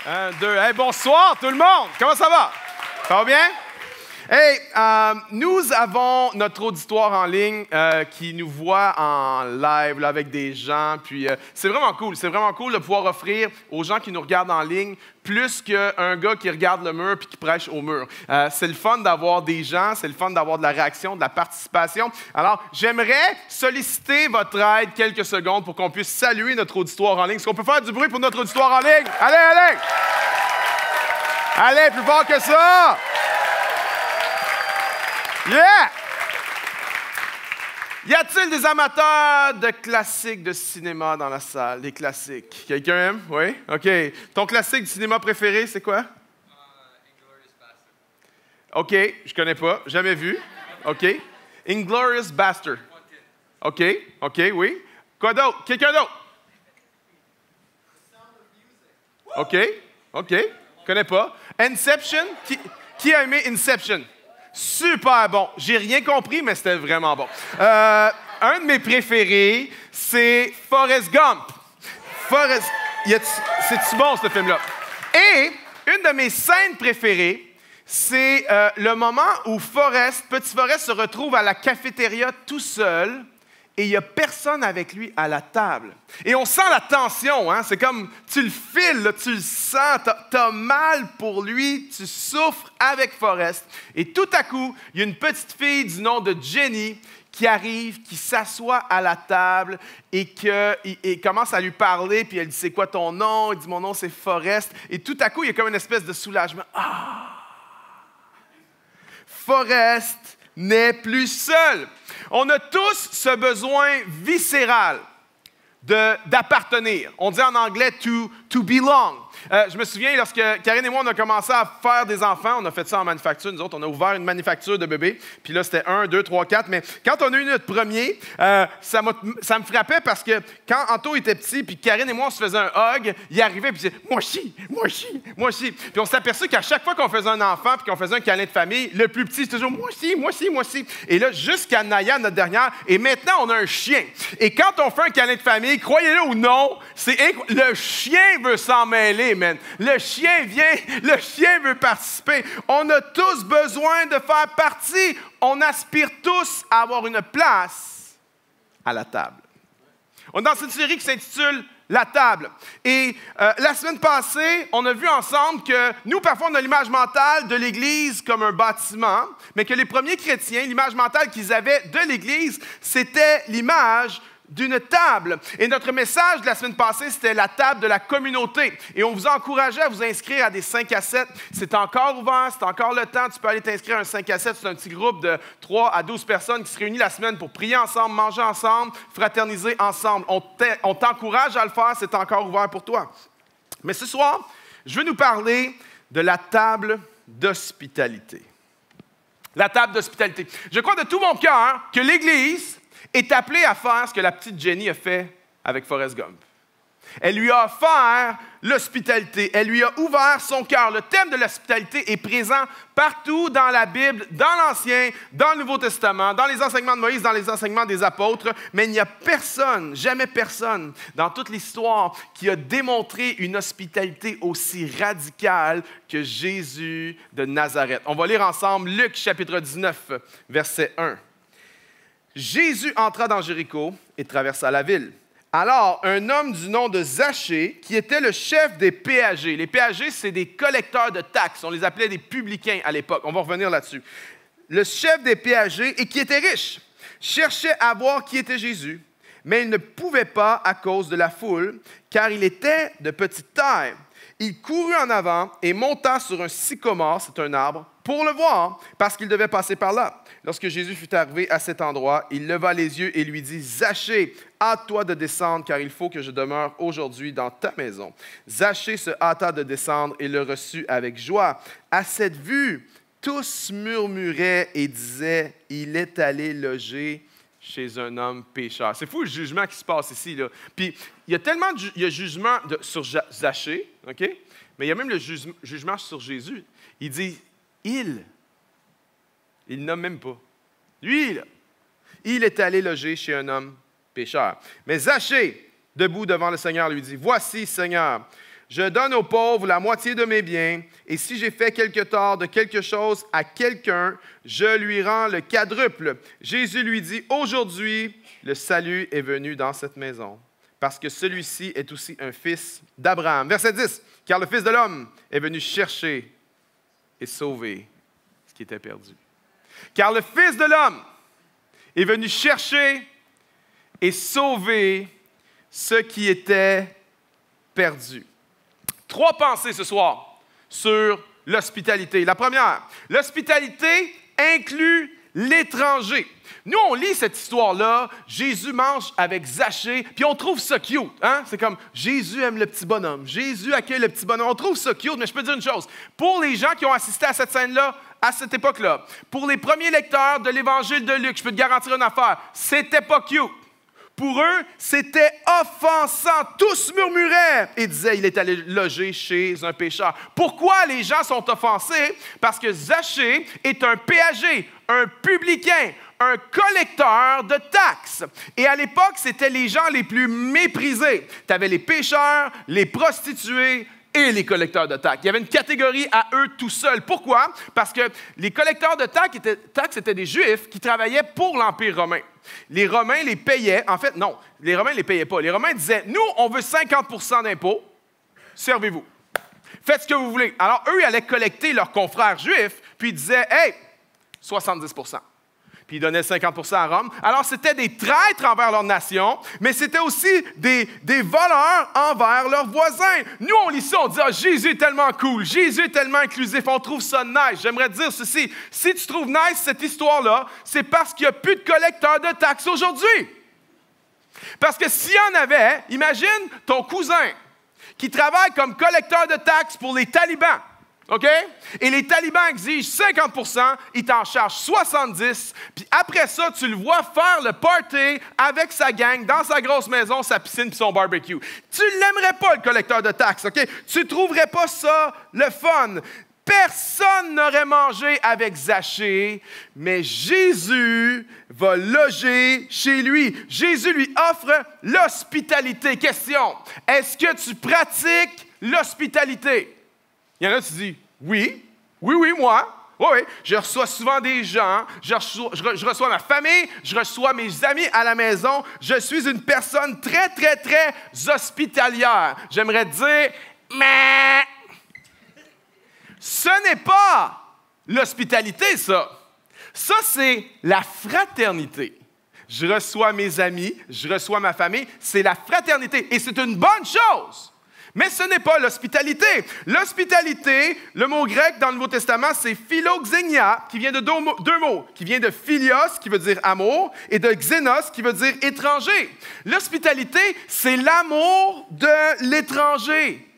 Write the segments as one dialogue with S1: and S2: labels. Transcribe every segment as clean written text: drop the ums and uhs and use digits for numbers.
S1: Un, deux. Hey, bonsoir tout le monde. Comment ça va? Ça va bien? Hey, nous avons notre auditoire en ligne qui nous voit en live là, avec des gens. Puis c'est vraiment cool. C'est vraiment cool de pouvoir offrir aux gens qui nous regardent en ligne plus qu'un gars qui regarde le mur puis qui prêche au mur. C'est le fun d'avoir des gens, c'est le fun d'avoir de la réaction, de la participation. Alors, j'aimerais solliciter votre aide quelques secondes pour qu'on puisse saluer notre auditoire en ligne. Est-ce qu'on peut faire du bruit pour notre auditoire en ligne? Allez, allez! Allez, plus fort que ça! Yeah! Y a-t-il des amateurs de classiques de cinéma dans la salle? Des classiques. Quelqu'un aime? Oui? OK. Ton classique du cinéma préféré, c'est quoi?
S2: Inglourious Basterds.
S1: OK. Je connais pas. Jamais vu. OK. Inglourious Basterds. OK. OK, oui. Quoi d'autre? Quelqu'un d'autre? OK. OK. Connais pas. Inception? Qui a aimé Inception? Super bon. J'ai rien compris, mais c'était vraiment bon. Un de mes préférés, c'est Forrest Gump. C'est-tu bon, ce film-là? Et une de mes scènes préférées, c'est le moment où Petit Forrest se retrouve à la cafétéria tout seul et il n'y a personne avec lui à la table. Et on sent la tension, hein? C'est comme, tu le files, là, tu le sens, t'as mal pour lui, tu souffres avec Forrest. Et tout à coup, il y a une petite fille du nom de Jenny qui arrive, qui s'assoit à la table et commence à lui parler, puis elle dit « C'est quoi ton nom? » Il dit « Mon nom, c'est Forrest. » Et tout à coup, il y a comme une espèce de soulagement. Ah! Forrest n'est plus seul. On a tous ce besoin viscéral d'appartenir. On dit en anglais to belong. Je me souviens, lorsque Karine et moi, on a commencé à faire des enfants, on a fait ça en manufacture, nous autres, on a ouvert une manufacture de bébés, puis là, c'était 1, 2, 3, 4, mais quand on a eu notre premier, ça me frappait parce que quand Anto était petit, puis Karine et moi, on se faisait un hug, il arrivait, puis il disait « Moi aussi, moi aussi, moi aussi ». Puis on s'est aperçu qu'à chaque fois qu'on faisait un enfant, puis qu'on faisait un câlin de famille, le plus petit, c'était toujours « Moi aussi, moi aussi, moi aussi ». Et là, jusqu'à Naya, notre dernière, et maintenant, on a un chien. Et quand on fait un câlin de famille, croyez-le ou non, le chien veut s'en mêler, man. Le chien vient, le chien veut participer. On a tous besoin de faire partie. On aspire tous à avoir une place à la table. On est dans une série qui s'intitule La table. Et la semaine passée, on a vu ensemble que nous, parfois, on a l'image mentale de l'Église comme un bâtiment, mais que les premiers chrétiens, l'image mentale qu'ils avaient de l'Église, c'était l'image d'une table. Et notre message de la semaine passée, c'était la table de la communauté. Et on vous a encouragé à vous inscrire à des 5 à 7. C'est encore ouvert, c'est encore le temps. Tu peux aller t'inscrire à un 5 à 7. C'est un petit groupe de 3 à 12 personnes qui se réunissent la semaine pour prier ensemble, manger ensemble, fraterniser ensemble. On t'encourage à le faire, c'est encore ouvert pour toi. Mais ce soir, je veux nous parler de la table d'hospitalité. La table d'hospitalité. Je crois de tout mon cœur que l'Église est appelée à faire ce que la petite Jenny a fait avec Forrest Gump. Elle lui a offert l'hospitalité. Elle lui a ouvert son cœur. Le thème de l'hospitalité est présent partout dans la Bible, dans l'Ancien, dans le Nouveau Testament, dans les enseignements de Moïse, dans les enseignements des apôtres. Mais il n'y a personne, jamais personne, dans toute l'histoire qui a démontré une hospitalité aussi radicale que Jésus de Nazareth. On va lire ensemble Luc chapitre 19, verset 1. Jésus entra dans Jéricho et traversa la ville. Alors, un homme du nom de Zachée, qui était le chef des péagers. Les péagers, c'est des collecteurs de taxes. On les appelait des publicains à l'époque. On va revenir là-dessus. Le chef des péagers, et qui était riche, cherchait à voir qui était Jésus, mais il ne pouvait pas à cause de la foule, car il était de petite taille. Il courut en avant et monta sur un sycomore, c'est un arbre, pour le voir, parce qu'il devait passer par là. Lorsque Jésus fut arrivé à cet endroit, il leva les yeux et lui dit « Zachée, hâte-toi de descendre, car il faut que je demeure aujourd'hui dans ta maison. » Zachée se hâta de descendre et le reçut avec joie. À cette vue, tous murmuraient et disaient « Il est allé loger chez un homme pécheur. » C'est fou le jugement qui se passe ici, là. Puis, il y a tellement de jugement sur Zachée, OK? Mais il y a même le jugement sur Jésus. Il dit « Il ne nomme même pas. Lui, là, il est allé loger chez un homme pécheur. » Mais Zachée, debout devant le Seigneur, lui dit « Voici, Seigneur, je donne aux pauvres la moitié de mes biens, et si j'ai fait quelque tort de quelque chose à quelqu'un, je lui rends le quadruple. Jésus lui dit, aujourd'hui, le salut est venu dans cette maison, parce que celui-ci est aussi un fils d'Abraham. Verset 10, car le Fils de l'homme est venu chercher et sauver ce qui était perdu. Car le Fils de l'homme est venu chercher et sauver ce qui était perdu. 3 pensées ce soir sur l'hospitalité. La première, l'hospitalité inclut l'étranger. Nous, on lit cette histoire-là, Jésus mange avec Zachée, puis on trouve ça cute. Hein? C'est comme, Jésus aime le petit bonhomme, Jésus accueille le petit bonhomme. On trouve ça cute, mais je peux dire une chose. Pour les gens qui ont assisté à cette scène-là, à cette époque-là, pour les premiers lecteurs de l'Évangile de Luc, je peux te garantir une affaire, c'était pas cute. Pour eux, c'était offensant. Tous murmuraient et disaient il est allé loger chez un pécheur. Pourquoi les gens sont offensés? Parce que Zachée est un péager, un publicain, un collecteur de taxes. Et à l'époque, c'était les gens les plus méprisés. Tu avais les pécheurs, les prostituées et les collecteurs de taxes. Il y avait une catégorie à eux tout seuls. Pourquoi? Parce que les collecteurs de taxes étaient des Juifs qui travaillaient pour l'Empire romain. Les Romains les payaient. En fait, non, les Romains ne les payaient pas. Les Romains disaient, nous, on veut 50 % d'impôts, servez-vous. Faites ce que vous voulez. Alors, eux, ils allaient collecter leurs confrères juifs, puis ils disaient, hey, 70 %. Puis ils donnaient 50 % à Rome. Alors, c'était des traîtres envers leur nation, mais c'était aussi des voleurs envers leurs voisins. Nous, on lit ça, on dit, ah, Jésus est tellement cool, Jésus est tellement inclusif, on trouve ça nice. J'aimerais dire ceci, si tu trouves nice cette histoire-là, c'est parce qu'il n'y a plus de collecteurs de taxes aujourd'hui. Parce que s'il y en avait, imagine ton cousin qui travaille comme collecteur de taxes pour les talibans. OK? Et les talibans exigent 50 %, ils t'en chargent 70 %, puis après ça, tu le vois faire le party avec sa gang, dans sa grosse maison, sa piscine puis son barbecue. Tu ne l'aimerais pas, le collecteur de taxes, OK? Tu ne trouverais pas ça le fun. Personne n'aurait mangé avec Zachée, mais Jésus va loger chez lui. Jésus lui offre l'hospitalité. Question, est-ce que tu pratiques l'hospitalité? Il y en a qui disent, oui, moi. Oui. Je reçois souvent des gens, je reçois ma famille, je reçois mes amis à la maison. Je suis une personne très, très, très hospitalière. J'aimerais dire, mais ce n'est pas l'hospitalité, ça. Ça, c'est la fraternité. Je reçois mes amis, je reçois ma famille. C'est la fraternité et c'est une bonne chose. Mais ce n'est pas l'hospitalité. L'hospitalité, le mot grec dans le Nouveau Testament, c'est philoxénia, qui vient de deux mots, qui vient de philios, qui veut dire amour, et de xénos, qui veut dire étranger. L'hospitalité, c'est l'amour de l'étranger.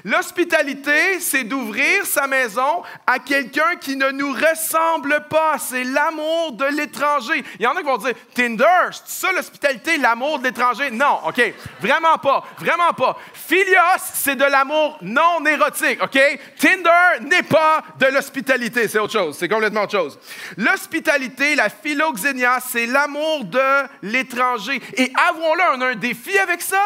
S1: L'hospitalité, c'est d'ouvrir sa maison à quelqu'un qui ne nous ressemble pas. C'est l'amour de l'étranger. Il y en a qui vont dire, Tinder, c'est ça l'hospitalité, l'amour de l'étranger? Non, OK, vraiment pas. Philios, c'est de l'amour non érotique, OK? Tinder n'est pas de l'hospitalité, c'est autre chose, c'est complètement autre chose. L'hospitalité, la philoxénia, c'est l'amour de l'étranger. Et avouons-le, on a un défi avec ça.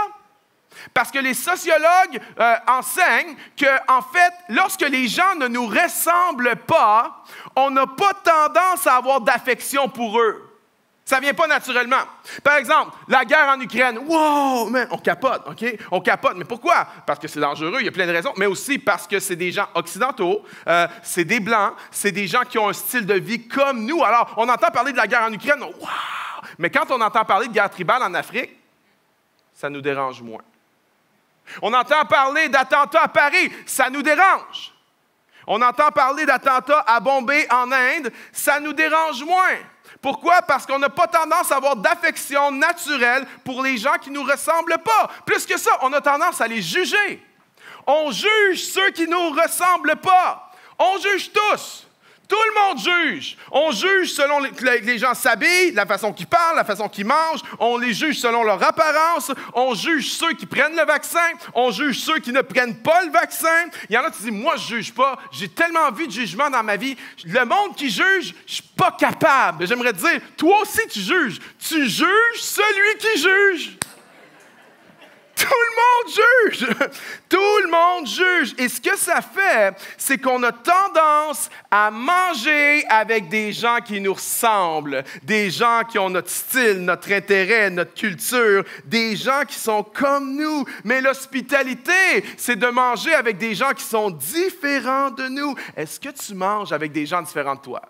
S1: Parce que les sociologues enseignent qu'en fait, lorsque les gens ne nous ressemblent pas, on n'a pas tendance à avoir d'affection pour eux. Ça ne vient pas naturellement. Par exemple, la guerre en Ukraine. Wow, man, on capote, OK? On capote. Mais pourquoi? Parce que c'est dangereux, il y a plein de raisons, mais aussi parce que c'est des gens occidentaux, c'est des Blancs, c'est des gens qui ont un style de vie comme nous. Alors, on entend parler de la guerre en Ukraine, wow! Mais quand on entend parler de guerre tribale en Afrique, ça nous dérange moins. On entend parler d'attentats à Paris, ça nous dérange. On entend parler d'attentats à Bombay en Inde, ça nous dérange moins. Pourquoi? Parce qu'on n'a pas tendance à avoir d'affection naturelle pour les gens qui ne nous ressemblent pas. Plus que ça, on a tendance à les juger. On juge ceux qui ne nous ressemblent pas. On juge tous. Tout le monde juge. On juge selon les gens s'habillent, la façon qu'ils parlent, la façon qu'ils mangent. On les juge selon leur apparence. On juge ceux qui prennent le vaccin. On juge ceux qui ne prennent pas le vaccin. Il y en a qui disent, moi, je ne juge pas. J'ai tellement vu de jugement dans ma vie. Le monde qui juge, je ne suis pas capable. J'aimerais te dire, toi aussi, tu juges. Tu juges celui qui juge. Tout le monde juge! Tout le monde juge! Et ce que ça fait, c'est qu'on a tendance à manger avec des gens qui nous ressemblent, des gens qui ont notre style, notre intérêt, notre culture, des gens qui sont comme nous. Mais l'hospitalité, c'est de manger avec des gens qui sont différents de nous. Est-ce que tu manges avec des gens différents de toi?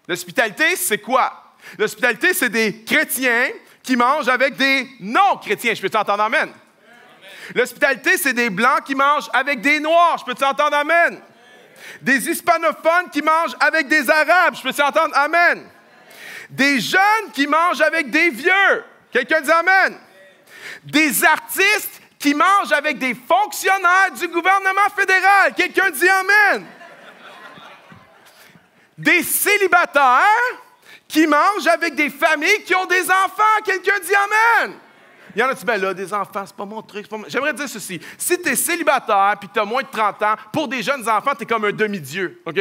S1: L'hospitalité, c'est quoi? L'hospitalité, c'est des chrétiens qui mangent avec des non-chrétiens. Je peux t'entendre amen? Amen. L'hospitalité, c'est des blancs qui mangent avec des noirs. Je peux t'entendre amen? Amen. Des hispanophones qui mangent avec des arabes. Je peux t'entendre amen? Amen. Des jeunes qui mangent avec des vieux. Quelqu'un dit amen? Amen. Des artistes qui mangent avec des fonctionnaires du gouvernement fédéral. Quelqu'un dit amen? Des célibataires qui mangent avec des familles qui ont des enfants. Quelqu'un dit amen. Il y en a qui disent, ben là, des enfants, c'est pas mon truc. J'aimerais dire ceci. Si tu es célibataire et que tu as moins de 30 ans, pour des jeunes enfants, tu es comme un demi-dieu. OK?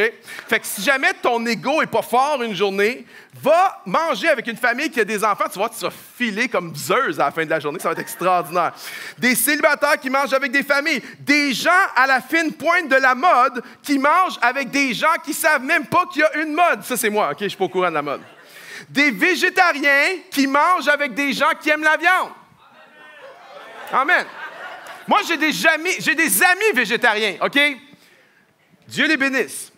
S1: Fait que si jamais ton ego n'est pas fort une journée, va manger avec une famille qui a des enfants. Tu vois, tu vas filer comme Zeus à la fin de la journée. Ça va être extraordinaire. Des célibataires qui mangent avec des familles. Des gens à la fine pointe de la mode qui mangent avec des gens qui ne savent même pas qu'il y a une mode. Ça, c'est moi. OK? Je ne suis pas au courant de la mode. Des végétariens qui mangent avec des gens qui aiment la viande. Amen. Moi, j'ai des amis végétariens, OK? Dieu les bénisse.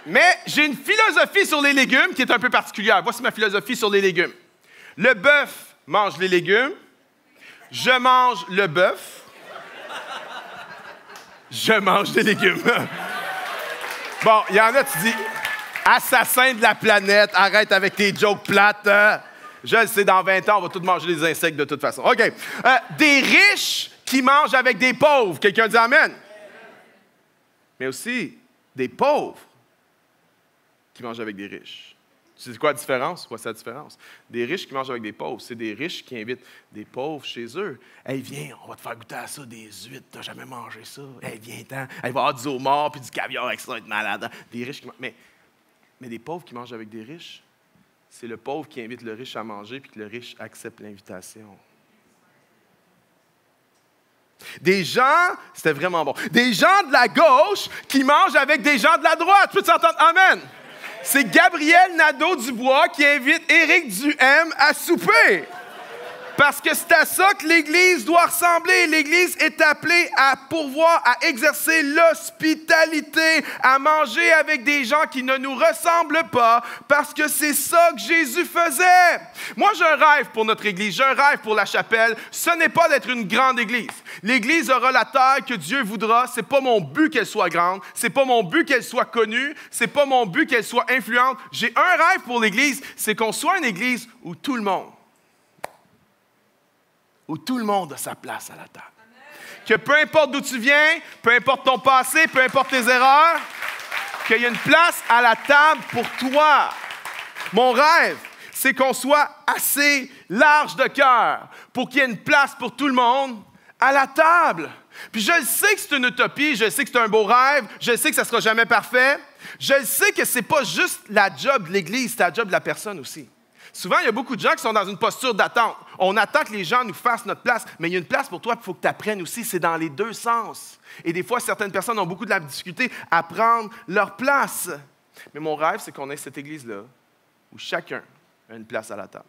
S1: Mais j'ai une philosophie sur les légumes qui est un peu particulière. Voici ma philosophie sur les légumes. Le bœuf mange les légumes. Je mange le bœuf. Je mange des légumes. Bon, il y en a, tu dis, assassin de la planète, arrête avec tes jokes plates. Je le sais, dans 20 ans, on va tous manger des insectes de toute façon. OK. Des riches qui mangent avec des pauvres. Quelqu'un dit amen? Mais aussi des pauvres qui mangent avec des riches. Tu sais quoi la différence? Voici la différence. Des riches qui mangent avec des pauvres, c'est des riches qui invitent des pauvres chez eux. Hey, viens, on va te faire goûter à ça, des huîtres, t'as jamais mangé ça. Hey, viens-t'en. Il va y avoir du homard puis du caviar avec ça, être malade. Des riches qui mais des pauvres qui mangent avec des riches, c'est le pauvre qui invite le riche à manger puis que le riche accepte l'invitation. Des gens, c'était vraiment bon, des gens de la gauche qui mangent avec des gens de la droite. Tu peux t'entendre? Amen. C'est Gabriel Nadeau-Dubois qui invite Éric Duhem à souper. Parce que c'est à ça que l'Église doit ressembler. L'Église est appelée à pourvoir, à exercer l'hospitalité, à manger avec des gens qui ne nous ressemblent pas, parce que c'est ça que Jésus faisait. Moi, j'ai un rêve pour notre Église, j'ai un rêve pour la chapelle. Ce n'est pas d'être une grande Église. L'Église aura la taille que Dieu voudra. C'est pas mon but qu'elle soit grande. C'est pas mon but qu'elle soit connue. C'est pas mon but qu'elle soit influente. J'ai un rêve pour l'Église, c'est qu'on soit une Église où tout le monde a sa place à la table. Que peu importe d'où tu viens, peu importe ton passé, peu importe tes erreurs, qu'il y ait une place à la table pour toi. Mon rêve, c'est qu'on soit assez large de cœur pour qu'il y ait une place pour tout le monde à la table. Puis je sais que c'est une utopie, je sais que c'est un beau rêve, je sais que ça ne sera jamais parfait. Je sais que ce n'est pas juste la job de l'Église, c'est la job de la personne aussi. Souvent, il y a beaucoup de gens qui sont dans une posture d'attente. On attend que les gens nous fassent notre place, mais il y a une place pour toi, il faut que tu apprennes aussi. C'est dans les deux sens. Et des fois, certaines personnes ont beaucoup de la difficulté à prendre leur place. Mais mon rêve, c'est qu'on ait cette Église-là où chacun a une place à la table.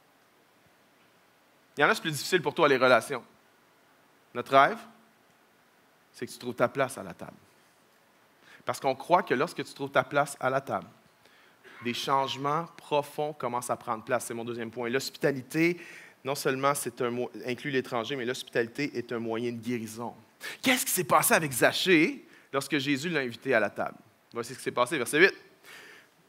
S1: Il y en a, c'est plus difficile pour toi, les relations. Notre rêve, c'est que tu trouves ta place à la table. Parce qu'on croit que lorsque tu trouves ta place à la table, des changements profonds commencent à prendre place. C'est mon deuxième point. L'hospitalité, non seulement inclut l'étranger, mais l'hospitalité est un moyen de guérison. Qu'est-ce qui s'est passé avec Zachée lorsque Jésus l'a invité à la table? Voici ce qui s'est passé, verset 8.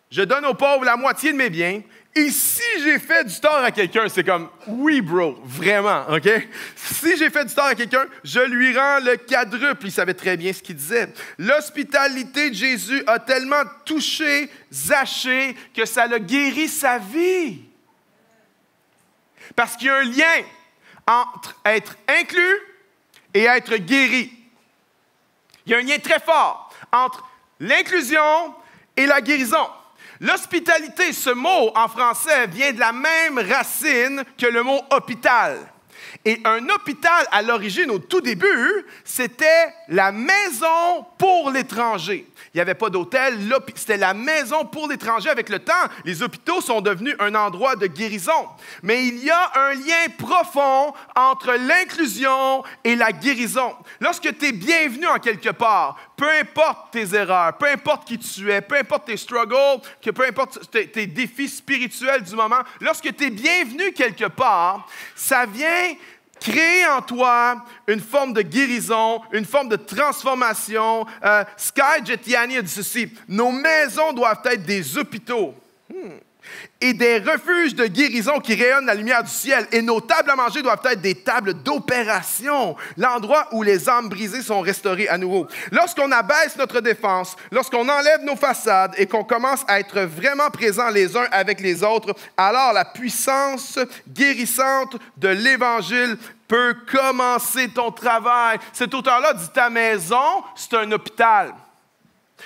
S1: « Je donne aux pauvres la moitié de mes biens, et si j'ai fait du tort à quelqu'un, c'est comme, oui, bro, vraiment, OK? Si j'ai fait du tort à quelqu'un, je lui rends le quadruple. » Il savait très bien ce qu'il disait. L'hospitalité de Jésus a tellement touché Zachée que ça l'a guéri sa vie. Parce qu'il y a un lien entre être inclus et être guéri. Il y a un lien très fort entre l'inclusion et la guérison. L'hospitalité, ce mot en français, vient de la même racine que le mot hôpital. Et un hôpital, à l'origine, au tout début, c'était la maison pour l'étranger. Il n'y avait pas d'hôtel, c'était la maison pour l'étranger. Avec le temps, les hôpitaux sont devenus un endroit de guérison. Mais il y a un lien profond entre l'inclusion et la guérison. Lorsque tu es bienvenu en quelque part, peu importe tes erreurs, peu importe qui tu es, peu importe tes struggles, peu importe tes défis spirituels du moment, lorsque tu es bienvenu quelque part, ça vient créer en toi une forme de guérison, une forme de transformation. Sky Jetiani a dit ceci: nos maisons doivent être des hôpitaux et des refuges de guérison qui rayonnent la lumière du ciel. Et nos tables à manger doivent être des tables d'opération, l'endroit où les âmes brisées sont restaurées à nouveau. Lorsqu'on abaisse notre défense, lorsqu'on enlève nos façades et qu'on commence à être vraiment présents les uns avec les autres, alors la puissance guérissante de l'Évangile peut commencer ton travail. Cet auteur-là dit: ta maison, c'est un hôpital.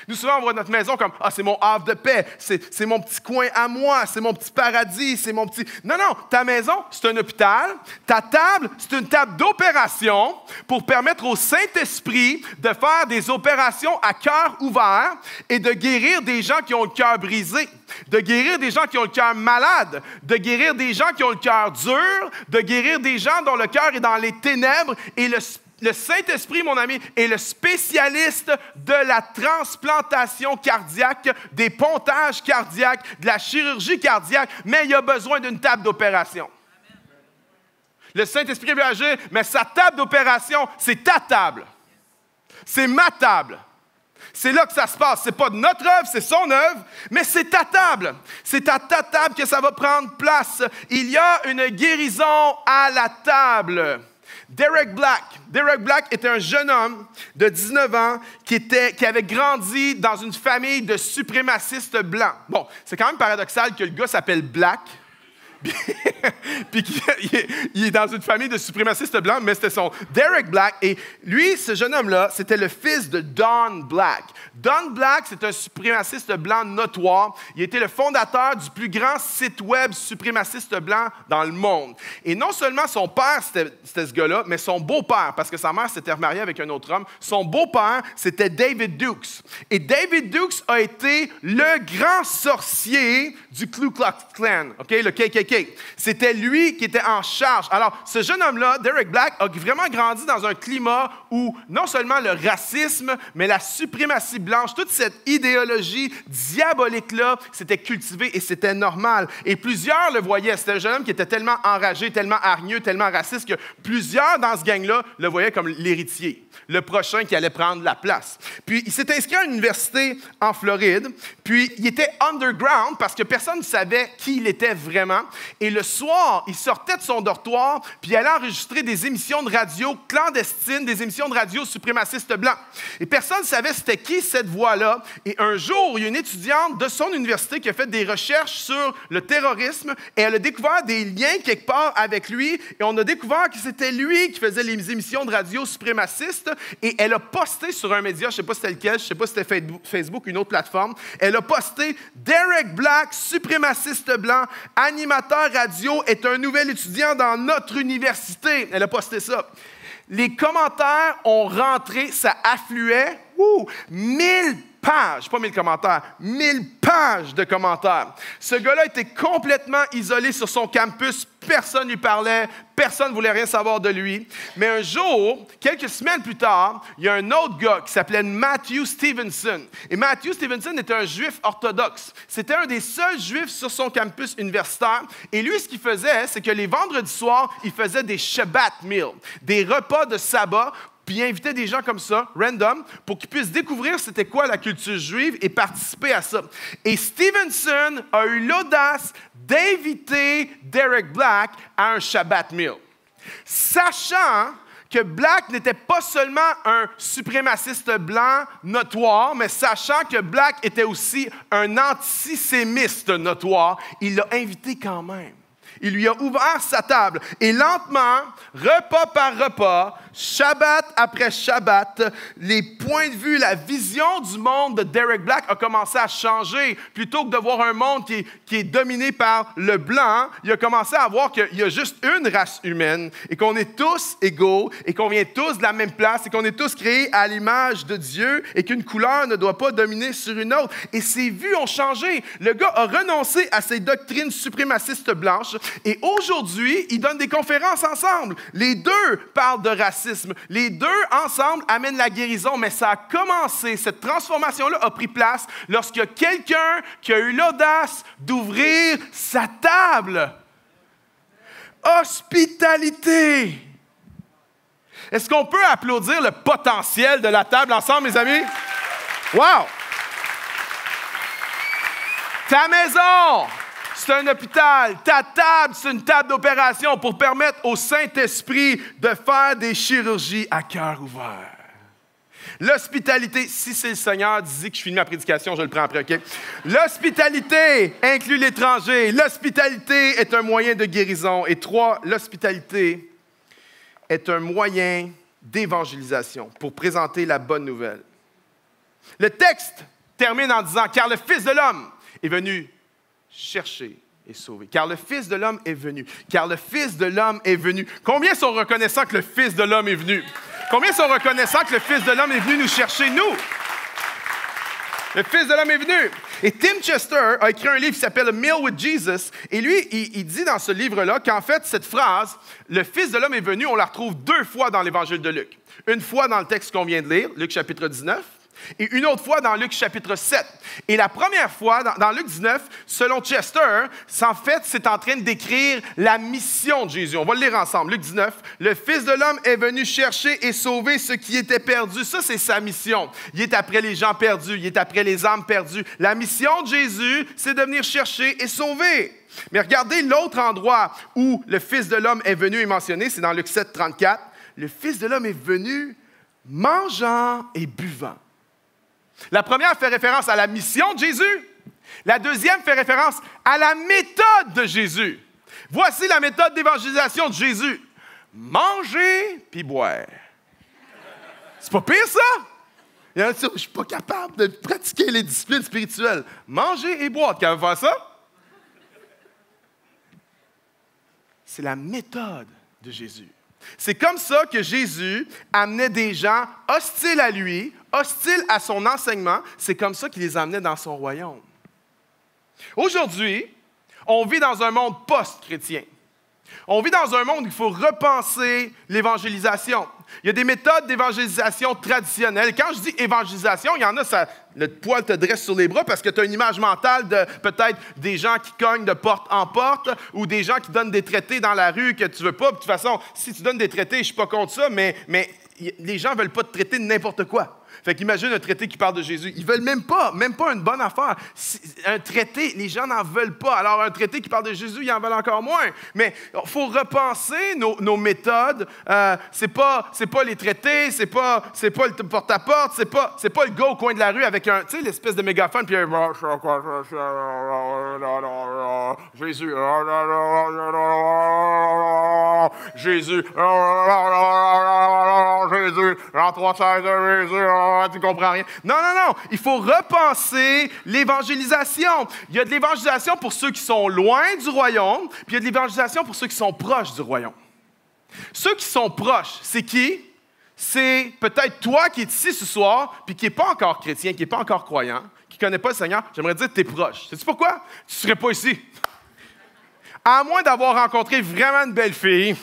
S1: Nous, souvent, on voit notre maison comme « Ah, c'est mon havre de paix, c'est mon petit coin à moi, c'est mon petit paradis, c'est mon petit... » Non, non, ta maison, c'est un hôpital. Ta table, c'est une table d'opération pour permettre au Saint-Esprit de faire des opérations à cœur ouvert et de guérir des gens qui ont le cœur brisé, de guérir des gens qui ont le cœur malade, de guérir des gens qui ont le cœur dur, de guérir des gens dont le cœur est dans les ténèbres. Et le Saint-Esprit, mon ami, est le spécialiste de la transplantation cardiaque, des pontages cardiaques, de la chirurgie cardiaque, mais il a besoin d'une table d'opération. Le Saint-Esprit veut agir, mais sa table d'opération, c'est ta table. C'est ma table. C'est là que ça se passe. Ce n'est pas de notre œuvre, c'est son œuvre, mais c'est ta table. C'est à ta table que ça va prendre place. Il y a une guérison à la table. Derek Black était un jeune homme de 19 ans qui avait grandi dans une famille de suprémacistes blancs. Bon, c'est quand même paradoxal que le gars s'appelle Black, puis qu'il est dans une famille de suprémacistes blancs, mais c'était son Derek Black. Et lui, ce jeune homme-là, c'était le fils de Don Black. Don Black, c'est un suprémaciste blanc notoire. Il était le fondateur du plus grand site web suprémaciste blanc dans le monde. Et non seulement son père, c'était ce gars-là, mais son beau-père, parce que sa mère s'était remariée avec un autre homme, son beau-père, c'était David Dukes. Et David Dukes a été le grand sorcier du Ku Klux Klan, okay, le KKK. C'était lui qui était en charge. Alors, ce jeune homme-là, Derek Black, a vraiment grandi dans un climat où non seulement le racisme, mais la suprématie blanche, toute cette idéologie diabolique-là, s'était cultivée et c'était normal. Et plusieurs le voyaient. C'était un jeune homme qui était tellement enragé, tellement hargneux, tellement raciste que plusieurs dans ce gang-là le voyaient comme l'héritier, le prochain qui allait prendre la place. Puis, il s'est inscrit à une université en Floride, puis il était underground parce que personne ne savait qui il était vraiment. Et le soir, il sortait de son dortoir, puis il allait enregistrer des émissions de radio clandestines, des émissions de radio suprémacistes blancs. Et personne ne savait c'était qui cette voix-là. Et un jour, il y a une étudiante de son université qui a fait des recherches sur le terrorisme et elle a découvert des liens quelque part avec lui. Et on a découvert que c'était lui qui faisait les émissions de radio suprémacistes. Et elle a posté sur un média, je ne sais pas c'était lequel, je ne sais pas si c'était Facebook, une autre plateforme. Elle a posté « Derek Black, suprémaciste blanc, animateur radio, est un nouvel étudiant dans notre université. » Elle a posté ça. Les commentaires ont rentré, ça affluait. 1000 pages, pas 1000 commentaires, 1000 pages de commentaires. Ce gars-là était complètement isolé sur son campus. Personne ne lui parlait, personne ne voulait rien savoir de lui. Mais un jour, quelques semaines plus tard, il y a un autre gars qui s'appelait Matthew Stevenson. Et Matthew Stevenson était un juif orthodoxe. C'était un des seuls juifs sur son campus universitaire. Et lui, ce qu'il faisait, c'est que les vendredis soirs, il faisait des Shabbat meals, des repas de sabbat, puis il invitait des gens comme ça, random, pour qu'ils puissent découvrir c'était quoi la culture juive et participer à ça. Et Stevenson a eu l'audace d'inviter Derek Black à un Shabbat meal, sachant que Black n'était pas seulement un suprémaciste blanc notoire, mais sachant que Black était aussi un antisémiste notoire, il l'a invité quand même. il lui a ouvert sa table. Et lentement, repas par repas, Shabbat après Shabbat, les points de vue, la vision du monde de Derek Black a commencé à changer. Plutôt que de voir un monde qui est dominé par le blanc, il a commencé à voir qu'il y a juste une race humaine et qu'on est tous égaux et qu'on vient tous de la même place et qu'on est tous créés à l'image de Dieu et qu'une couleur ne doit pas dominer sur une autre. Et ses vues ont changé. Le gars a renoncé à ses doctrines suprémacistes blanches et aujourd'hui, ils donnent des conférences ensemble. Les deux parlent de racisme. Les deux ensemble amènent la guérison, mais ça a commencé, cette transformation-là a pris place lorsqu'il y a quelqu'un qui a eu l'audace d'ouvrir sa table. Hospitalité. Est-ce qu'on peut applaudir le potentiel de la table ensemble, mes amis? Wow! Ta maison, c'est un hôpital. Ta table, c'est une table d'opération pour permettre au Saint-Esprit de faire des chirurgies à cœur ouvert. L'hospitalité, si c'est le Seigneur, dis que je finis ma prédication, je le prends après, OK? L'hospitalité inclut l'étranger. L'hospitalité est un moyen de guérison. Et 3, l'hospitalité est un moyen d'évangélisation pour présenter la bonne nouvelle. Le texte termine en disant « Car le Fils de l'homme est venu chercher et sauver. Car le Fils de l'homme est venu. Car le Fils de l'homme est venu. » Combien sont reconnaissants que le Fils de l'homme est venu? Combien sont reconnaissants que le Fils de l'homme est venu nous chercher, nous? Le Fils de l'homme est venu. Et Tim Chester a écrit un livre qui s'appelle « A Meal with Jesus ». Et lui, il dit dans ce livre-là qu'en fait, cette phrase, « Le Fils de l'homme est venu », on la retrouve 2 fois dans l'Évangile de Luc. Une fois dans le texte qu'on vient de lire, Luc chapitre 19, et une autre fois dans Luc chapitre 7. Et la première fois, dans Luc 19, selon Chester, en fait, c'est en train de décrire la mission de Jésus. On va le lire ensemble. Luc 19, « Le Fils de l'homme est venu chercher et sauver ce qui était perdu. » Ça, c'est sa mission. Il est après les gens perdus, il est après les âmes perdues. La mission de Jésus, c'est de venir chercher et sauver. Mais regardez l'autre endroit où le Fils de l'homme est venu et mentionné, c'est dans Luc 7, 34. « Le Fils de l'homme est venu mangeant et buvant. » La première fait référence à la mission de Jésus. La deuxième fait référence à la méthode de Jésus. Voici la méthode d'évangélisation de Jésus. Manger puis boire. C'est pas pire, ça? Il y en a qui disent, je ne suis pas capable de pratiquer les disciplines spirituelles. Manger et boire. Qui va faire ça? C'est la méthode de Jésus. C'est comme ça que Jésus amenait des gens hostiles à lui, hostiles à son enseignement. C'est comme ça qu'il les amenait dans son royaume. Aujourd'hui, on vit dans un monde post-chrétien. On vit dans un monde où il faut repenser l'évangélisation. Il y a des méthodes d'évangélisation traditionnelles. Et quand je dis évangélisation, il y en a, le poil te dresse sur les bras parce que tu as une image mentale de peut-être des gens qui cognent de porte en porte ou des gens qui donnent des traités dans la rue que tu ne veux pas. De toute façon, si tu donnes des traités, je ne suis pas contre ça, mais les gens ne veulent pas te traiter de n'importe quoi. Fait qu'imagine un traité qui parle de Jésus. Ils ne veulent même pas une bonne affaire. Un traité, les gens n'en veulent pas. Alors, un traité qui parle de Jésus, ils en veulent encore moins. Mais il faut repenser nos méthodes. C'est pas les traités, c'est pas le porte-à-porte, c'est pas le gars au coin de la rue avec l'espèce de mégaphone, puis Jésus, Jésus, Jésus, l'entre-chaise de Jésus, tu comprends rien. Non. Il faut repenser l'évangélisation. Il y a de l'évangélisation pour ceux qui sont loin du royaume, puis il y a de l'évangélisation pour ceux qui sont proches du royaume. Ceux qui sont proches, c'est qui? C'est peut-être toi qui es ici ce soir, puis qui n'est pas encore chrétien, qui n'est pas encore croyant, qui ne connaît pas le Seigneur. J'aimerais dire que tu es proche. Sais-tu pourquoi? Tu ne serais pas ici. À moins d'avoir rencontré vraiment une belle fille,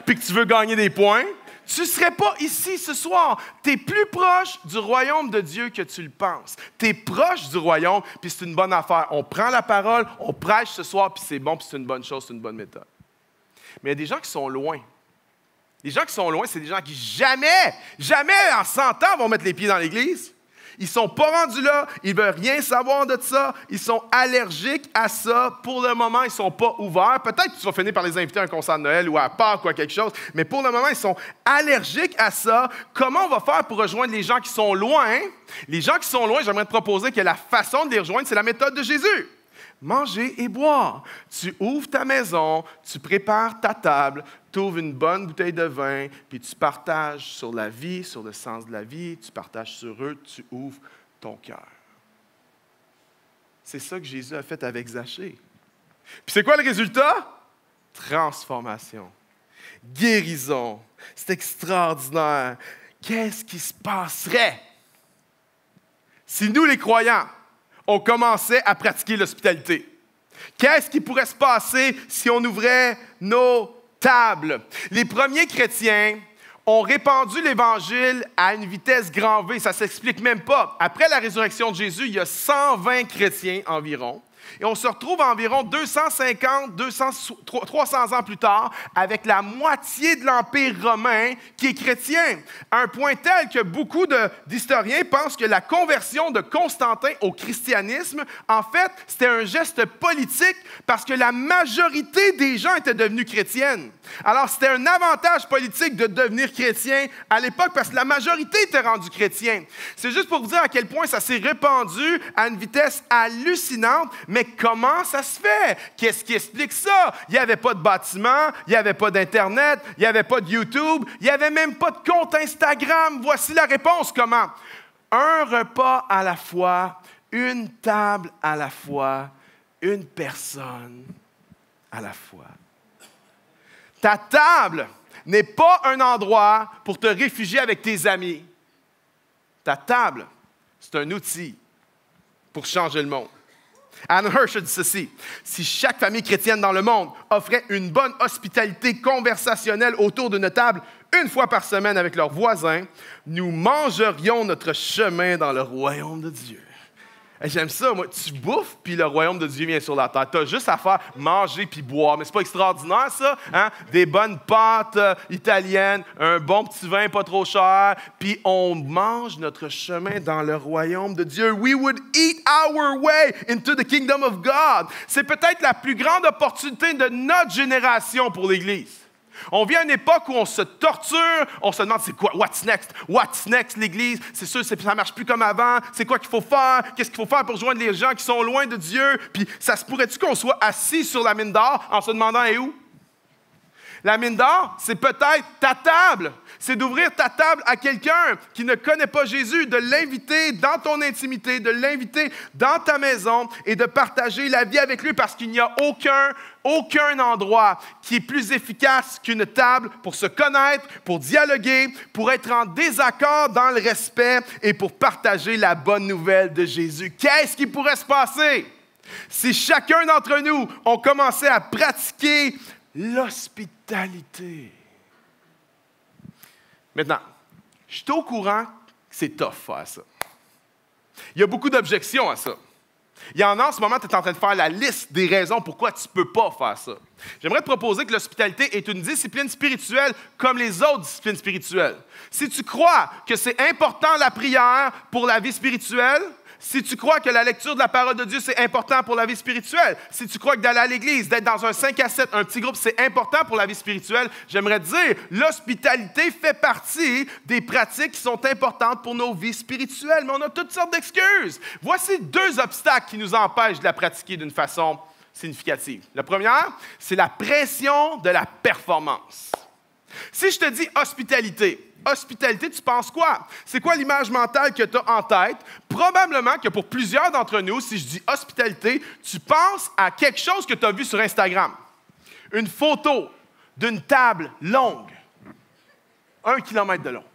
S1: puis que tu veux gagner des points, tu ne serais pas ici ce soir. Tu es plus proche du royaume de Dieu que tu le penses. Tu es proche du royaume, puis c'est une bonne affaire. On prend la parole, on prêche ce soir, puis c'est bon, puis c'est une bonne chose, c'est une bonne méthode. Mais il y a des gens qui sont loin. Les gens qui sont loin, c'est des gens qui jamais en 100 ans vont mettre les pieds dans l'Église. Ils ne sont pas rendus là, ils ne veulent rien savoir de ça, ils sont allergiques à ça. Pour le moment, ils ne sont pas ouverts. Peut-être que tu vas finir par les inviter à un concert de Noël ou à Pâques ou à quelque chose, mais pour le moment, ils sont allergiques à ça. Comment on va faire pour rejoindre les gens qui sont loin? Les gens qui sont loin, j'aimerais te proposer que la façon de les rejoindre, c'est la méthode de Jésus. manger et boire. Tu ouvres ta maison, tu prépares ta table, tu ouvres une bonne bouteille de vin, puis tu partages sur la vie, sur le sens de la vie, tu partages sur eux, tu ouvres ton cœur. C'est ça que Jésus a fait avec Zachée. Puis c'est quoi le résultat? Transformation, guérison. C'est extraordinaire. Qu'est-ce qui se passerait si nous, les croyants, on commençait à pratiquer l'hospitalité? Qu'est-ce qui pourrait se passer si on ouvrait nos tables? Les premiers chrétiens ont répandu l'Évangile à une vitesse grand V. Ça ne s'explique même pas. Après la résurrection de Jésus, il y a 120 chrétiens environ. Et on se retrouve environ 300 ans plus tard avec la moitié de l'Empire romain qui est chrétien. À un point tel que beaucoup d'historiens pensent que la conversion de Constantin au christianisme, en fait, c'était un geste politique parce que la majorité des gens étaient devenus chrétiennes. Alors, c'était un avantage politique de devenir chrétien à l'époque parce que la majorité était rendue chrétienne. C'est juste pour vous dire à quel point ça s'est répandu à une vitesse hallucinante. Mais comment ça se fait? Qu'est-ce qui explique ça? Il n'y avait pas de bâtiment, il n'y avait pas d'Internet, il n'y avait pas de YouTube, il n'y avait même pas de compte Instagram. Voici la réponse. Comment? Un repas à la fois, une table à la fois, une personne à la fois. Ta table n'est pas un endroit pour te réfugier avec tes amis. Ta table, c'est un outil pour changer le monde. Anne Hirsch a dit ceci: si chaque famille chrétienne dans le monde offrait une bonne hospitalité conversationnelle autour d'une table une fois par semaine avec leurs voisins, nous mangerions notre chemin dans le royaume de Dieu. Et j'aime ça, moi. Tu bouffes, puis le royaume de Dieu vient sur la terre. Tu as juste à faire manger puis boire. Mais c'est pas extraordinaire, ça? Hein? Des bonnes pâtes italiennes, un bon petit vin pas trop cher, puis on mange notre chemin dans le royaume de Dieu. We would eat our way into the kingdom of God. C'est peut-être la plus grande opportunité de notre génération pour l'Église. On vit à une époque où on se torture, on se demande c'est quoi, what's next? What's next, l'Église? C'est sûr, ça ne marche plus comme avant. C'est quoi qu'il faut faire? Qu'est-ce qu'il faut faire pour joindre les gens qui sont loin de Dieu? Puis ça se pourrait-tu qu'on soit assis sur la mine d'or en se demandant et où? La mine d'or, c'est peut-être ta table. C'est d'ouvrir ta table à quelqu'un qui ne connaît pas Jésus, de l'inviter dans ton intimité, de l'inviter dans ta maison et de partager la vie avec lui parce qu'il n'y a aucun endroit qui est plus efficace qu'une table pour se connaître, pour dialoguer, pour être en désaccord dans le respect et pour partager la bonne nouvelle de Jésus. Qu'est-ce qui pourrait se passer si chacun d'entre nous, on commençait à pratiquer l'hospitalité? Maintenant, je suis au courant que c'est tough faire ça. Il y a beaucoup d'objections à ça. Il y en a en ce moment, tu es en train de faire la liste des raisons pourquoi tu ne peux pas faire ça. J'aimerais te proposer que l'hospitalité est une discipline spirituelle comme les autres disciplines spirituelles. Si tu crois que c'est important la prière pour la vie spirituelle, si tu crois que la lecture de la parole de Dieu, c'est important pour la vie spirituelle, si tu crois que d'aller à l'église, d'être dans un 5 à 7, un petit groupe, c'est important pour la vie spirituelle, j'aimerais te dire, l'hospitalité fait partie des pratiques qui sont importantes pour nos vies spirituelles. Mais on a toutes sortes d'excuses. Voici 2 obstacles qui nous empêchent de la pratiquer d'une façon significative. La première, c'est la pression de la performance. Si je te dis hospitalité, tu penses quoi? C'est quoi l'image mentale que tu as en tête? Probablement que pour plusieurs d'entre nous, si je dis hospitalité, tu penses à quelque chose que tu as vu sur Instagram. Une photo d'une table longue, 1 kilomètre de long,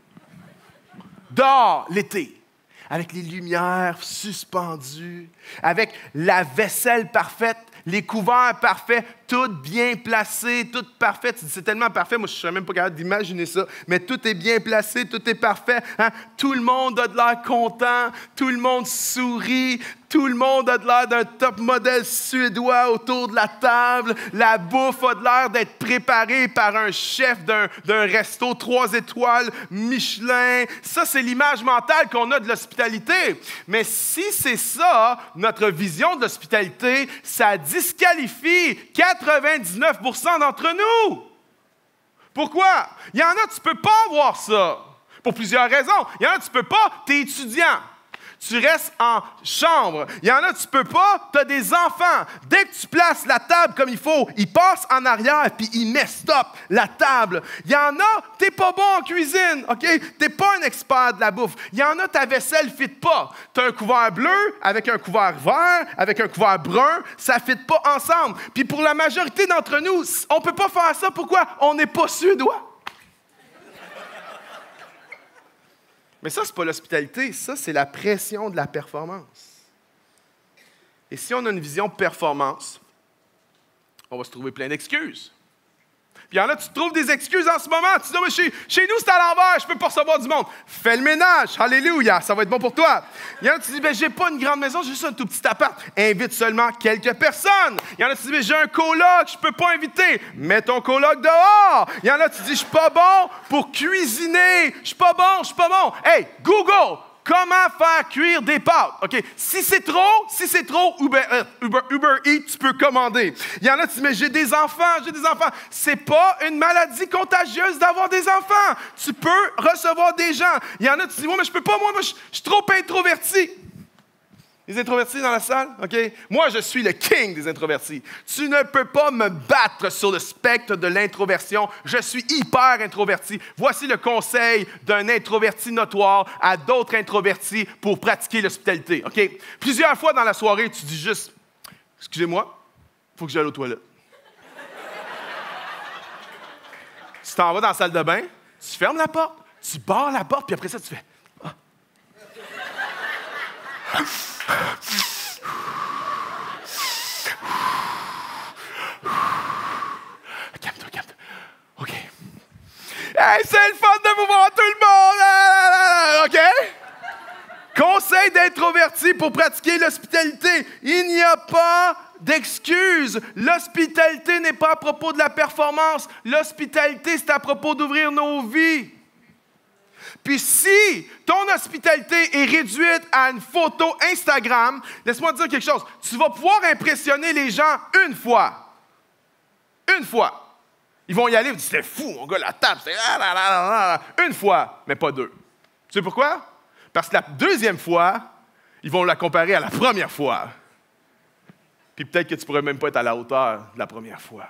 S1: dehors l'été, avec les lumières suspendues, avec la vaisselle parfaite, les couverts parfaits, tout bien placé, tout parfait. C'est tellement parfait, moi je ne serais même pas capable d'imaginer ça, mais tout est bien placé, tout est parfait. Hein? Tout le monde a de l'air content, tout le monde sourit, tout le monde a de l'air d'un top modèle suédois autour de la table. La bouffe a de l'air d'être préparée par un chef d'un resto 3 étoiles Michelin. Ça, c'est l'image mentale qu'on a de l'hospitalité. Mais si c'est ça, notre vision de l'hospitalité, ça disqualifie 99% d'entre nous. Pourquoi? Il y en a, tu ne peux pas avoir ça. Pour plusieurs raisons. Il y en a, tu ne peux pas, tu es étudiant. Tu restes en chambre. Il y en a, tu peux pas, tu as des enfants. Dès que tu places la table comme il faut, ils passent en arrière puis ils mettent stop la table. Il y en a, tu n'es pas bon en cuisine, OK? Tu n'es pas un expert de la bouffe. Il y en a, ta vaisselle ne fit pas. Tu as un couvert bleu avec un couvert vert, avec un couvert brun, ça ne fit pas ensemble. Puis pour la majorité d'entre nous, on ne peut pas faire ça. Pourquoi? On n'est pas suédois. Mais ça, ce n'est pas l'hospitalité. Ça, c'est la pression de la performance. Et si on a une vision performance, on va se trouver plein d'excuses. Puis il y en a, tu trouves des excuses en ce moment. Tu dis, mais chez nous, c'est à l'envers, je ne peux pas recevoir du monde. Fais le ménage, alléluia, ça va être bon pour toi. Il y en a, tu dis, je n'ai pas une grande maison, j'ai juste un tout petit appart. Invite seulement quelques personnes. Il y en a, tu dis, j'ai un coloc, je ne peux pas inviter. Mets ton coloc dehors. Il y en a, tu dis, je ne suis pas bon pour cuisiner. Je ne suis pas bon. Hey, Google! Comment faire cuire des pâtes? OK. Si c'est trop, Uber Eats, tu peux commander. Il y en a qui disent, mais j'ai des enfants. C'est pas une maladie contagieuse d'avoir des enfants. Tu peux recevoir des gens. Il y en a qui disent, mais je peux pas, moi, je suis trop introverti. Les introvertis dans la salle? OK? Moi, je suis le king des introvertis. Tu ne peux pas me battre sur le spectre de l'introversion. Je suis hyper introverti. Voici le conseil d'un introverti notoire à d'autres introvertis pour pratiquer l'hospitalité. OK? Plusieurs fois dans la soirée, tu dis juste, excusez-moi, il faut que j'aille aux toilettes. Tu t'en vas dans la salle de bain, tu fermes la porte, tu barres la porte, puis après ça, tu fais... Ah. Calme-toi. OK. Hey, c'est le fun de vous voir tout le monde! OK? Conseil d'introverti pour pratiquer l'hospitalité. Il n'y a pas d'excuses. L'hospitalité n'est pas à propos de la performance. L'hospitalité, c'est à propos d'ouvrir nos vies. Puis si ton hospitalité est réduite à une photo Instagram, laisse-moi te dire quelque chose. Tu vas pouvoir impressionner les gens une fois. Une fois. Ils vont y aller, ils vont dire, c'est fou, mon gars, la table, c'est... Une fois, mais pas deux. Tu sais pourquoi? Parce que la deuxième fois, ils vont la comparer à la première fois. Puis peut-être que tu ne pourrais même pas être à la hauteur de la première fois.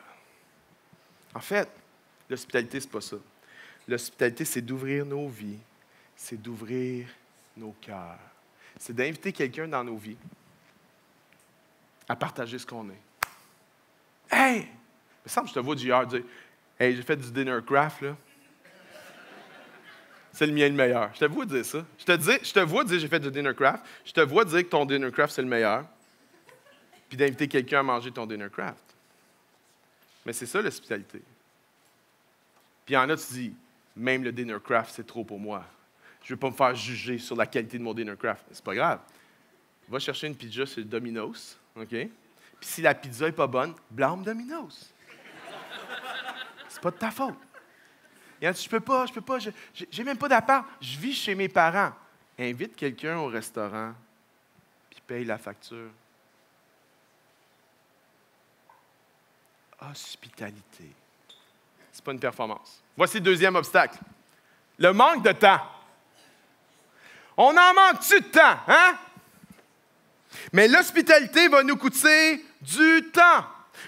S1: En fait, l'hospitalité, c'est pas ça. L'hospitalité, c'est d'ouvrir nos vies, c'est d'ouvrir nos cœurs. C'est d'inviter quelqu'un dans nos vies à partager ce qu'on est. Hey! Il me semble que je te vois JR dire, hey, j'ai fait du dinner craft, là. C'est le mien le meilleur. Je te vois dire ça. Je te vois dire, j'ai fait du dinner craft. Je te vois dire que ton dinner craft, c'est le meilleur. Puis d'inviter quelqu'un à manger ton dinner craft. Mais c'est ça, l'hospitalité. Puis il y en a, tu dis, même le dinner craft, c'est trop pour moi. Je ne veux pas me faire juger sur la qualité de mon dinner craft. C'est pas grave. Va chercher une pizza chez Domino's, OK? Puis si la pizza n'est pas bonne, blâme Domino's. C'est pas de ta faute. Il y en a, je peux pas, j'ai même pas d'appart. Je vis chez mes parents. Invite quelqu'un au restaurant, puis paye la facture. Hospitalité. C'est pas une performance. Voici le deuxième obstacle. Le manque de temps. On en manque-tu de temps, hein? Mais l'hospitalité va nous coûter du temps.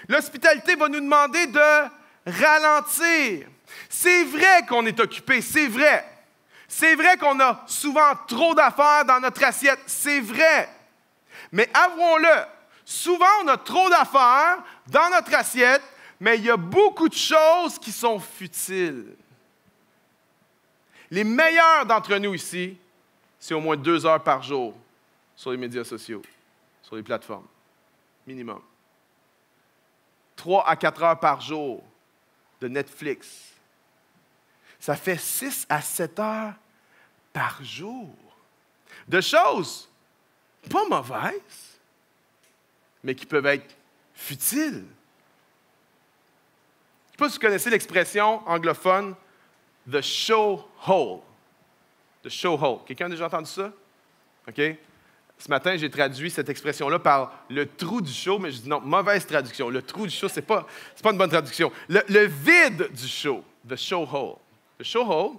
S1: L'hospitalité va nous demander de ralentir. C'est vrai qu'on est occupé, c'est vrai. C'est vrai qu'on a souvent trop d'affaires dans notre assiette, c'est vrai. Mais avouons-le, souvent on a trop d'affaires dans notre assiette, mais il y a beaucoup de choses qui sont futiles. Les meilleurs d'entre nous ici, c'est au moins 2 heures par jour sur les médias sociaux, sur les plateformes, minimum. 3 à 4 heures par jour de Netflix. Ça fait 6 à 7 heures par jour de choses pas mauvaises, mais qui peuvent être futiles. Je ne sais pas si vous connaissez l'expression anglophone « the show hole ». The show hole. Quelqu'un a déjà entendu ça? OK? Ce matin, j'ai traduit cette expression-là par le trou du show, mais je dis non, mauvaise traduction. Le trou du show, c'est pas une bonne traduction. Le vide du show, the show hole. Le show hole,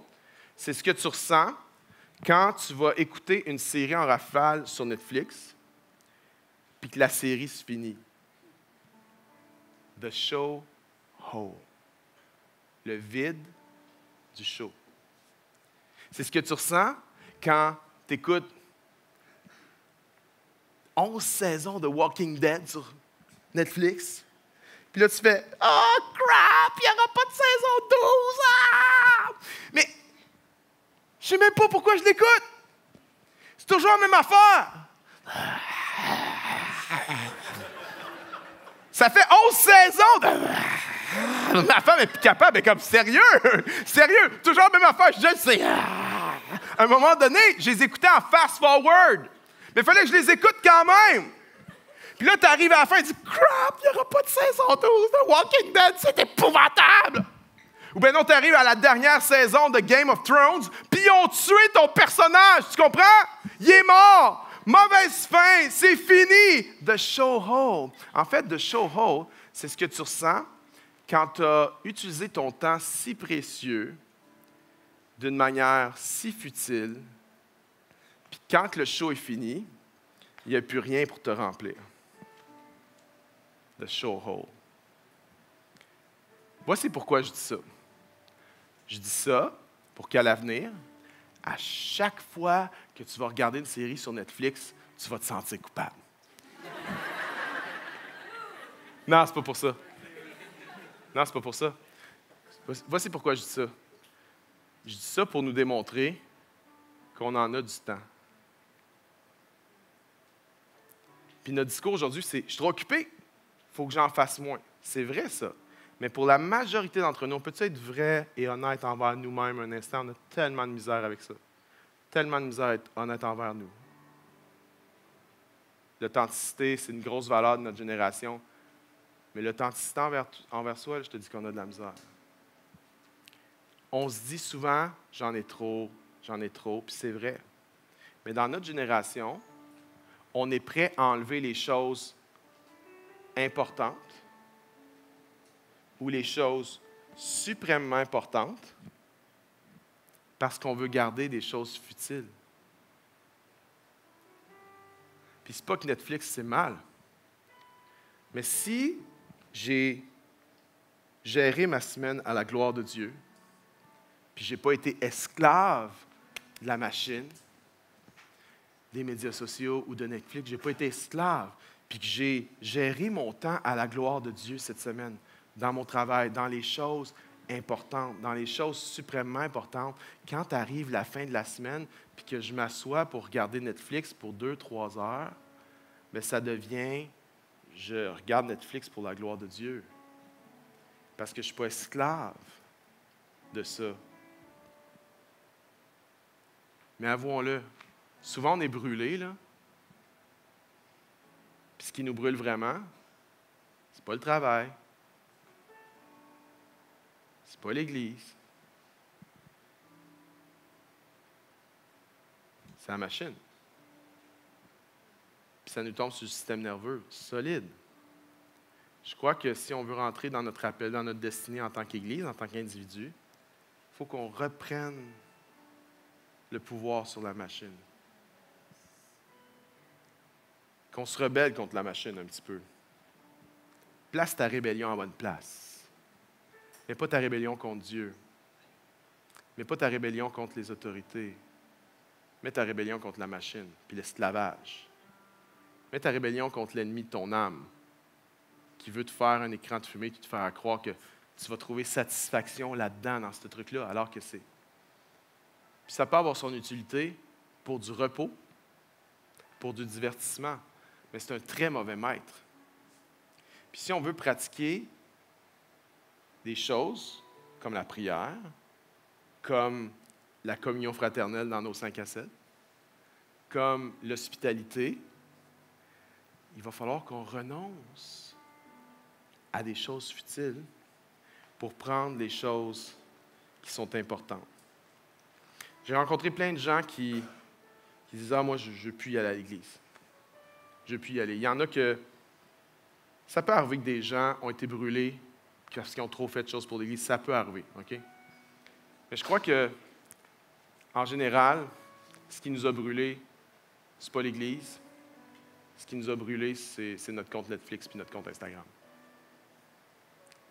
S1: c'est ce que tu ressens quand tu vas écouter une série en rafale sur Netflix, puis que la série se finit. The show whole. Le vide du show. C'est ce que tu ressens quand tu écoutes 11 saisons de Walking Dead sur Netflix. Puis là, tu fais « Oh, crap! Il n'y aura pas de saison 12! Ah! » Mais je ne sais même pas pourquoi je l'écoute. C'est toujours la même affaire. Ça fait 11 saisons de... Ma femme est plus capable, elle est comme « Sérieux? Sérieux? Toujours la même affaire, je le sais. » À un moment donné, je les écoutais en fast-forward. Mais il fallait que je les écoute quand même. Puis là, tu arrives à la fin et tu dis « Crap, il n'y aura pas de saison 12 de Walking Dead, c'est épouvantable! » Ou bien non, tu arrives à la dernière saison de Game of Thrones, puis ils ont tué ton personnage, tu comprends? Il est mort! Mauvaise fin, c'est fini! The show whole. En fait, the show whole, c'est ce que tu ressens quand tu as utilisé ton temps si précieux d'une manière si futile, puis quand le show est fini, il n'y a plus rien pour te remplir. The show whole. Voici pourquoi je dis ça. Je dis ça pour qu'à l'avenir, à chaque fois que tu vas regarder une série sur Netflix, tu vas te sentir coupable. Non, c'est pas pour ça. Non, c'est pas pour ça. Voici pourquoi je dis ça. Je dis ça pour nous démontrer qu'on en a du temps. Puis notre discours aujourd'hui, c'est « Je suis trop occupé, il faut que j'en fasse moins ». C'est vrai, ça. Mais pour la majorité d'entre nous, on peut-tu être vrai et honnête envers nous-mêmes un instant? On a tellement de misère avec ça. Tellement de misère à être honnête envers nous. L'authenticité, c'est une grosse valeur de notre génération. Mais l'authenticité envers soi, je te dis qu'on a de la misère. On se dit souvent « j'en ai trop », puis c'est vrai. Mais dans notre génération, on est prêt à enlever les choses importantes ou les choses suprêmement importantes parce qu'on veut garder des choses futiles. Puis c'est pas que Netflix, c'est mal. Mais si j'ai géré ma semaine à la gloire de Dieu, puis je n'ai pas été esclave de la machine, des médias sociaux ou de Netflix, je n'ai pas été esclave, puis que j'ai géré mon temps à la gloire de Dieu cette semaine, dans mon travail, dans les choses importantes, dans les choses suprêmement importantes. Quand arrive la fin de la semaine, puis que je m'assois pour regarder Netflix pour 2-3 heures, bien, ça devient, je regarde Netflix pour la gloire de Dieu. Parce que je ne suis pas esclave de ça. Mais avouons-le, souvent on est brûlé, là. Puis ce qui nous brûle vraiment, c'est pas le travail. C'est pas l'Église. C'est la machine. Puis ça nous tombe sur le système nerveux solide. Je crois que si on veut rentrer dans notre appel, dans notre destinée en tant qu'Église, en tant qu'individu, il faut qu'on reprenne le pouvoir sur la machine. Qu'on se rebelle contre la machine un petit peu. Place ta rébellion en bonne place. Mais pas ta rébellion contre Dieu. Mais pas ta rébellion contre les autorités. Mais ta rébellion contre la machine, puis l'esclavage. Mais ta rébellion contre l'ennemi de ton âme, qui veut te faire un écran de fumée, qui te faire croire que tu vas trouver satisfaction là-dedans, dans ce truc-là, alors que c'est. Puis ça peut avoir son utilité pour du repos, pour du divertissement, mais c'est un très mauvais maître. Puis si on veut pratiquer des choses comme la prière, comme la communion fraternelle dans nos 5 à 7, comme l'hospitalité, il va falloir qu'on renonce à des choses futiles pour prendre les choses qui sont importantes. J'ai rencontré plein de gens qui disent « Ah, moi, je ne veux plus y aller à l'église. Je ne veux plus y aller. » Il y en a que ça peut arriver que des gens ont été brûlés parce qu'ils ont trop fait de choses pour l'Église. Ça peut arriver, OK? Mais je crois que, en général, ce qui nous a brûlés, ce n'est pas l'Église. Ce qui nous a brûlés, c'est notre compte Netflix puis notre compte Instagram.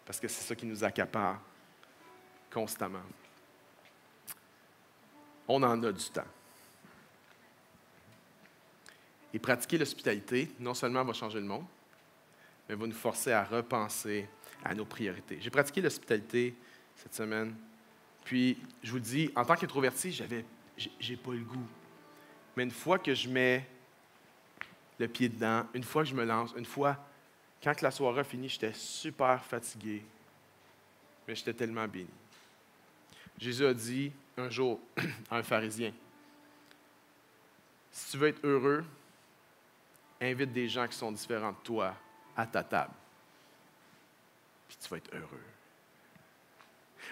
S1: Parce que c'est ça qui nous accapare constamment. On en a du temps. Et pratiquer l'hospitalité, non seulement va changer le monde, mais va nous forcer à repenser à nos priorités. J'ai pratiqué l'hospitalité cette semaine, puis je vous le dis, en tant qu'introverti, j'ai pas le goût. Mais une fois que je mets le pied dedans, une fois que je me lance, une fois, quand la soirée a fini, j'étais super fatigué, mais j'étais tellement béni. Jésus a dit un jour à un pharisien, si tu veux être heureux, invite des gens qui sont différents de toi à ta table. Puis tu vas être heureux.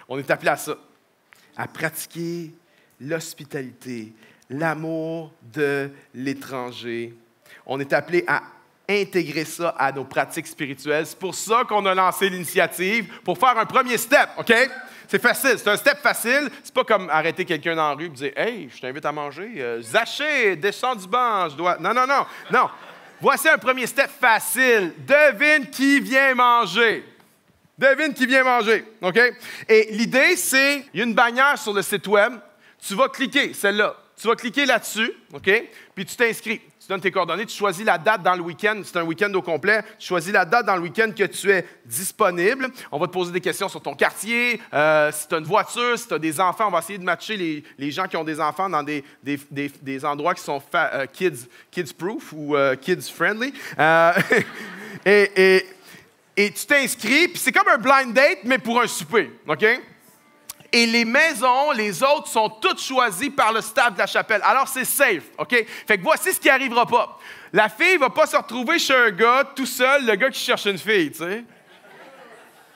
S1: On est appelé à ça, à pratiquer l'hospitalité, l'amour de l'étranger. On est appelé à intégrer ça à nos pratiques spirituelles. C'est pour ça qu'on a lancé l'initiative, pour faire un premier step, OK? C'est facile, c'est un step facile. C'est pas comme arrêter quelqu'un dans la rue et dire « Hey, je t'invite à manger. Zaché, descends du banc, je dois... » Non. Voici un premier step facile. Devine qui vient manger. Devine qui vient manger, OK? Et l'idée, c'est, il y a une bannière sur le site web. Tu vas cliquer, celle-là. Tu vas cliquer là-dessus, OK? Puis tu t'inscris. Tu donnes tes coordonnées, tu choisis la date dans le week-end. C'est un week-end au complet. Tu choisis la date dans le week-end que tu es disponible. On va te poser des questions sur ton quartier, si tu as une voiture, si tu as des enfants. On va essayer de matcher les gens qui ont des enfants dans des endroits qui sont kids-proof ou kids-friendly. Et tu t'inscris, puis c'est comme un blind date, mais pour un souper, OK? Et les maisons, les autres, sont toutes choisies par le staff de la chapelle. Alors, c'est safe, OK? Fait que voici ce qui n'arrivera pas. La fille ne va pas se retrouver chez un gars tout seul, le gars qui cherche une fille, tu sais.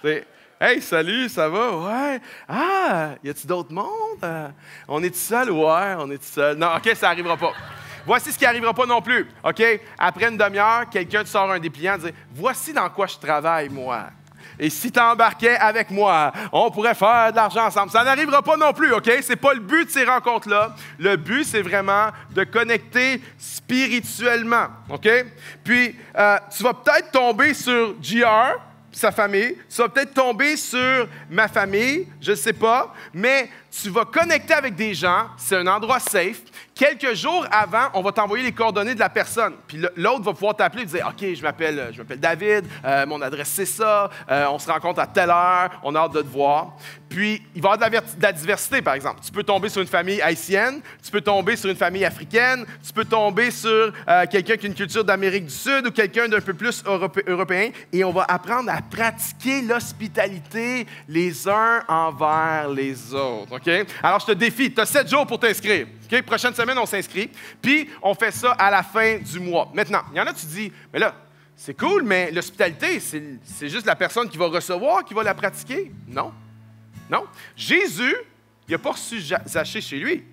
S1: C'est « Hey, salut, ça va? Ouais. Ah, y a-t-il d'autres mondes? On est tout seul? Ouais, on est tout seul. Non, OK, ça n'arrivera pas. Voici ce qui n'arrivera pas non plus, OK? Après une demi-heure, quelqu'un te sort un dépliant et dit « Voici dans quoi je travaille, moi. » Et si tu embarquais avec moi, on pourrait faire de l'argent ensemble. Ça n'arrivera pas non plus, OK? Ce n'est pas le but de ces rencontres-là. Le but, c'est vraiment de connecter spirituellement, OK? Puis, tu vas peut-être tomber sur JR, sa famille. Tu vas peut-être tomber sur ma famille, je ne sais pas. Mais tu vas connecter avec des gens. C'est un endroit safe. Quelques jours avant, on va t'envoyer les coordonnées de la personne. Puis l'autre va pouvoir t'appeler et dire « OK, je m'appelle David, mon adresse c'est ça, on se rencontre à telle heure, on a hâte de te voir. » Puis, il va y avoir de la diversité, par exemple. Tu peux tomber sur une famille haïtienne, tu peux tomber sur une famille africaine, tu peux tomber sur quelqu'un qui a une culture d'Amérique du Sud ou quelqu'un d'un peu plus européen. Et on va apprendre à pratiquer l'hospitalité les uns envers les autres. OK? Alors, je te défie, tu as 7 jours pour t'inscrire. Okay? Prochaine semaine, on s'inscrit. Puis, on fait ça à la fin du mois. Maintenant, il y en a, tu dis, mais là, c'est cool, mais l'hospitalité, c'est juste la personne qui va recevoir qui va la pratiquer. Non. Non. Jésus, il n'a pas reçu Zachée chez lui.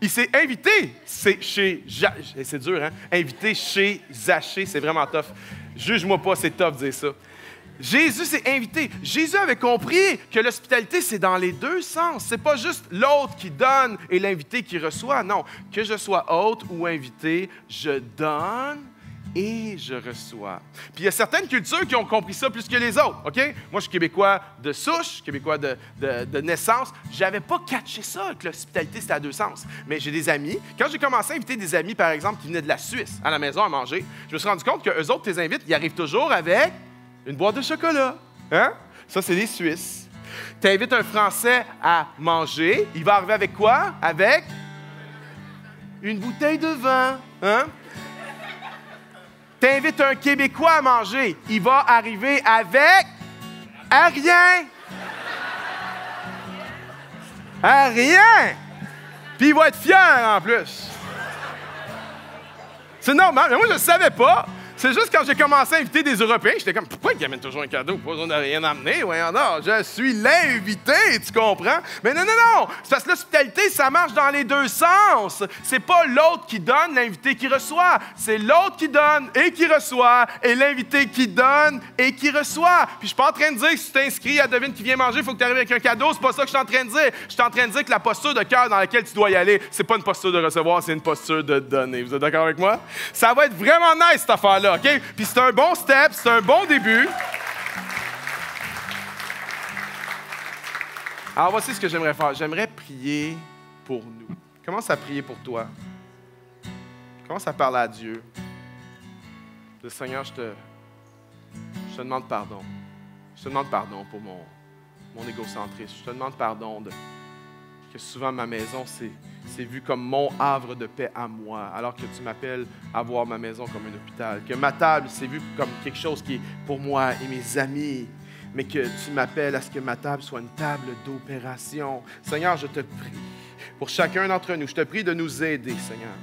S1: Il s'est invité c'est dur, hein? Invité chez Zachée, c'est vraiment tough. Juge-moi pas, c'est tough de dire ça. Jésus s'est invité. Jésus avait compris que l'hospitalité, c'est dans les deux sens. C'est pas juste l'autre qui donne et l'invité qui reçoit. Non, que je sois hôte ou invité, je donne et je reçois. Puis il y a certaines cultures qui ont compris ça plus que les autres, OK? Moi, je suis québécois de souche, québécois de naissance. Je n'avais pas catché ça, que l'hospitalité, c'était à deux sens. Mais j'ai des amis. Quand j'ai commencé à inviter des amis, par exemple, qui venaient de la Suisse à la maison à manger, je me suis rendu compte qu'eux autres, tes invites, ils arrivent toujours avec une boîte de chocolat. Hein? Ça, c'est les Suisses. Tu invites un Français à manger, il va arriver avec quoi? Avec une bouteille de vin. Hein? Tu invites un Québécois à manger, il va arriver avec rien. Rien. Puis il va être fier en plus. C'est normal, mais moi je ne savais pas. C'est juste quand j'ai commencé à inviter des Européens, j'étais comme, pourquoi ils amènent toujours un cadeau? Pas besoin de rien amener, voyons donc. Je suis l'invité, tu comprends? Mais non, non, non! C'est parce que l'hospitalité, ça marche dans les deux sens. C'est pas l'autre qui donne, l'invité qui reçoit. C'est l'autre qui donne et qui reçoit, et l'invité qui donne et qui reçoit. Puis je suis pas en train de dire que si tu t'inscris à Devine qui vient manger, il faut que tu arrives avec un cadeau. C'est pas ça que je suis en train de dire. Je suis en train de dire que la posture de cœur dans laquelle tu dois y aller, c'est pas une posture de recevoir, c'est une posture de donner. Vous êtes d'accord avec moi? Ça va être vraiment nice, cette affaire-là, OK? Puis c'est un bon step, c'est un bon début. Alors, voici ce que j'aimerais faire. J'aimerais prier pour nous. Commence à prier pour toi. Commence à parler à Dieu. Le Seigneur, je te demande pardon. Je te demande pardon pour mon égocentrisme. Je te demande pardon que souvent ma maison, c'est vu comme mon havre de paix à moi, alors que tu m'appelles à voir ma maison comme un hôpital. Que ma table, c'est vu comme quelque chose qui est pour moi et mes amis, mais que tu m'appelles à ce que ma table soit une table d'opération. Seigneur, je te prie, pour chacun d'entre nous, je te prie de nous aider, Seigneur,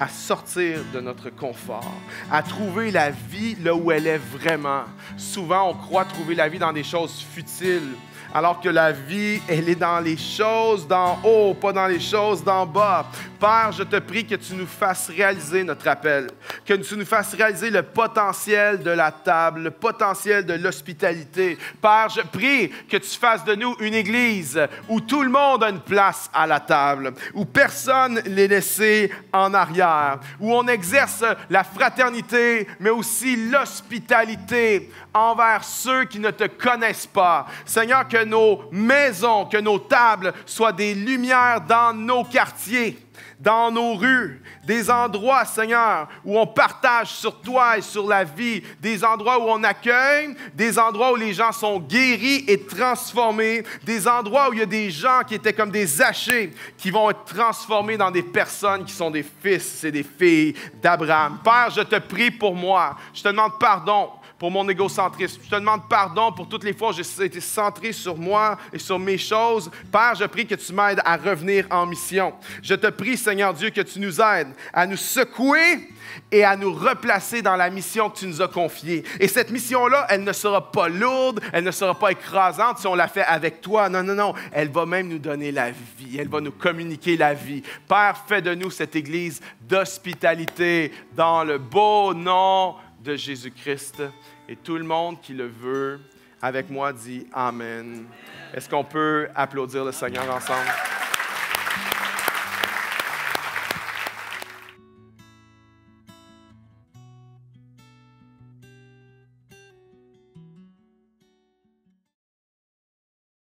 S1: à sortir de notre confort, à trouver la vie là où elle est vraiment. Souvent, on croit trouver la vie dans des choses futiles, alors que la vie, elle est dans les choses d'en haut, pas dans les choses d'en bas. Père, je te prie que tu nous fasses réaliser notre appel, que tu nous fasses réaliser le potentiel de la table, le potentiel de l'hospitalité. Père, je prie que tu fasses de nous une église où tout le monde a une place à la table, où personne n'est laissé en arrière, où on exerce la fraternité, mais aussi l'hospitalité envers ceux qui ne te connaissent pas. Seigneur, que nos maisons, que nos tables soient des lumières dans nos quartiers, dans nos rues, des endroits, Seigneur, où on partage sur toi et sur la vie, des endroits où on accueille, des endroits où les gens sont guéris et transformés, des endroits où il y a des gens qui étaient comme des Zachée, qui vont être transformés dans des personnes qui sont des fils et des filles d'Abraham. Père, je te prie pour moi. Je te demande pardon pour mon égocentrisme. Je te demande pardon pour toutes les fois où j'ai été centré sur moi et sur mes choses. Père, je prie que tu m'aides à revenir en mission. Je te prie, Seigneur Dieu, que tu nous aides à nous secouer et à nous replacer dans la mission que tu nous as confiée. Et cette mission-là, elle ne sera pas lourde, elle ne sera pas écrasante si on la fait avec toi. Non, non, non. Elle va même nous donner la vie. Elle va nous communiquer la vie. Père, fais de nous cette église d'hospitalité dans le beau nom de Jésus-Christ. Et tout le monde qui le veut, avec moi, dit Amen. Est-ce qu'on peut applaudir le Seigneur ensemble?